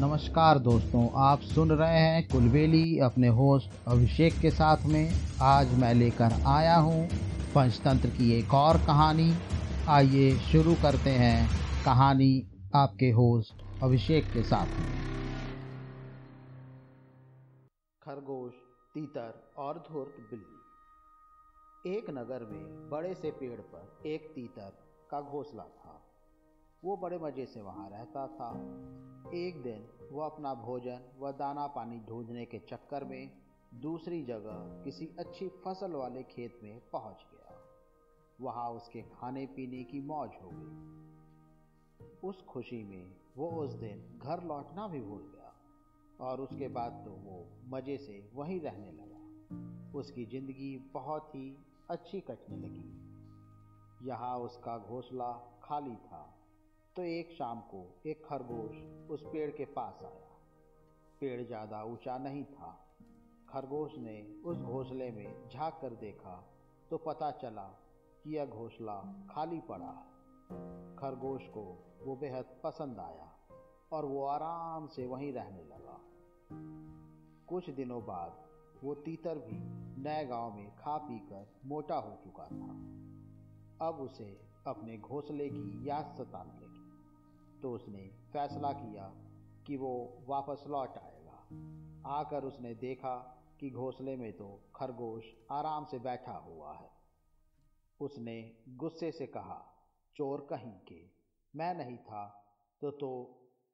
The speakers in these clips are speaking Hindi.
नमस्कार दोस्तों, आप सुन रहे हैं कुलबेली अपने होस्ट अभिषेक के साथ में। आज मैं लेकर आया हूं पंचतंत्र की एक और कहानी। आइए शुरू करते हैं कहानी आपके होस्ट अभिषेक के साथ में। खरगोश, तीतर और धूर्त बिल्ली। एक नगर में बड़े से पेड़ पर एक तीतर का घोंसला था। वो बड़े मज़े से वहाँ रहता था। एक दिन वह अपना भोजन व दाना पानी ढूंढने के चक्कर में दूसरी जगह किसी अच्छी फसल वाले खेत में पहुँच गया। वहाँ उसके खाने पीने की मौज हो गई। उस खुशी में वो उस दिन घर लौटना भी भूल गया और उसके बाद तो वो मज़े से वहीं रहने लगा। उसकी ज़िंदगी बहुत ही अच्छी कटने लगी। यहाँ उसका घोंसला खाली था तो एक शाम को एक खरगोश उस पेड़ के पास आया। पेड़ ज़्यादा ऊंचा नहीं था। खरगोश ने उस घोंसले में झांक कर देखा तो पता चला कि यह घोंसला खाली पड़ा है। खरगोश को वो बेहद पसंद आया और वो आराम से वहीं रहने लगा। कुछ दिनों बाद वो तीतर भी नए गांव में खा पी कर मोटा हो चुका था। अब उसे अपने घोंसले की याद सताने लगी तो उसने फैसला किया कि वो वापस लौट आएगा। आकर उसने देखा कि घोंसले में तो खरगोश आराम से बैठा हुआ है। उसने गुस्से से कहा, चोर कहीं के, मैं नहीं था तो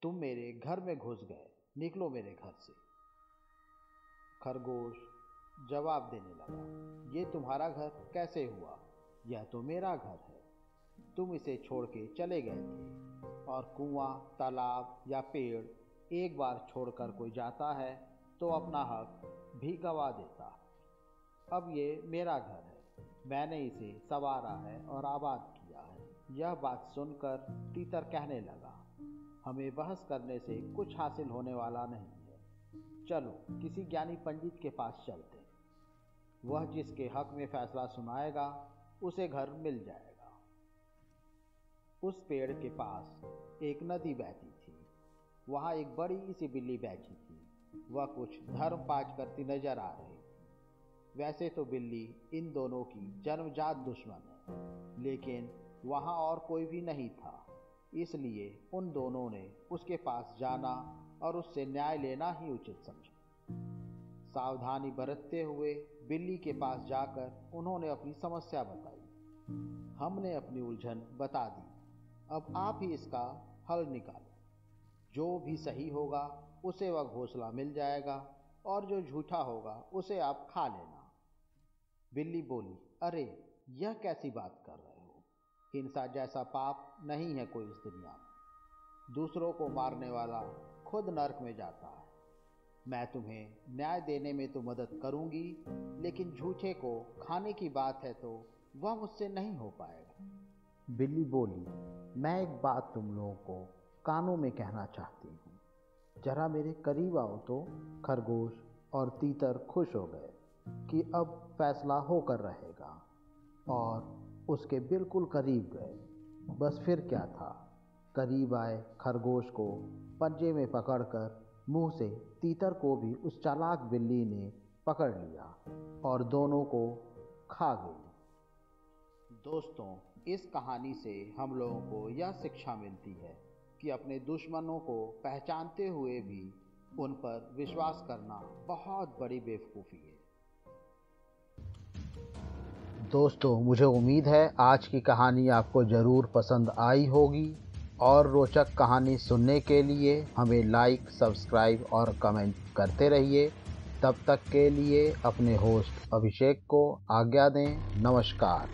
तुम मेरे घर में घुस गए, निकलो मेरे घर से। खरगोश जवाब देने लगा, ये तुम्हारा घर कैसे हुआ? यह तो मेरा घर है। तुम इसे छोड़ के चले गए थे और कुआं, तालाब या पेड़ एक बार छोड़कर कोई जाता है तो अपना हक भी गंवा देता। अब ये मेरा घर है, मैंने इसे संवारा है और आबाद किया है। यह बात सुनकर तीतर कहने लगा, हमें बहस करने से कुछ हासिल होने वाला नहीं है। चलो किसी ज्ञानी पंडित के पास चलते, वह जिसके हक में फैसला सुनाएगा उसे घर मिल जाएगा। उस पेड़ के पास एक नदी बहती थी। वहाँ एक बड़ी सी बिल्ली बैठी थी। वह कुछ धर्म पाच करती नजर आ रही थी। वैसे तो बिल्ली इन दोनों की जन्मजात दुश्मन है, लेकिन वहाँ और कोई भी नहीं था, इसलिए उन दोनों ने उसके पास जाना और उससे न्याय लेना ही उचित समझा। सावधानी बरतते हुए बिल्ली के पास जाकर उन्होंने अपनी समस्या बताई। हमने अपनी उलझन बता दी, अब आप ही इसका हल निकालो। जो भी सही होगा उसे वह घोंसला मिल जाएगा और जो झूठा होगा उसे आप खा लेना। बिल्ली बोली, अरे यह कैसी बात कर रहे हो? हिंसा जैसा पाप नहीं है कोई इस दुनिया में। दूसरों को मारने वाला खुद नरक में जाता है। मैं तुम्हें न्याय देने में तो मदद करूंगी, लेकिन झूठे को खाने की बात है तो वह मुझसे नहीं हो पाएगा। बिल्ली बोली, मैं एक बात तुम लोगों को कानों में कहना चाहती हूँ, जरा मेरे करीब आओ। तो खरगोश और तीतर खुश हो गए कि अब फैसला होकर रहेगा और उसके बिल्कुल करीब गए। बस फिर क्या था, करीब आए खरगोश को पंजे में पकड़कर मुंह से तीतर को भी उस चालाक बिल्ली ने पकड़ लिया और दोनों को खा गई। दोस्तों, इस कहानी से हम लोगों को यह शिक्षा मिलती है कि अपने दुश्मनों को पहचानते हुए भी उन पर विश्वास करना बहुत बड़ी बेवकूफ़ी है। दोस्तों, मुझे उम्मीद है आज की कहानी आपको ज़रूर पसंद आई होगी और रोचक कहानी सुनने के लिए हमें लाइक, सब्सक्राइब और कमेंट करते रहिए। तब तक के लिए अपने होस्ट अभिषेक को आज्ञा दें। नमस्कार।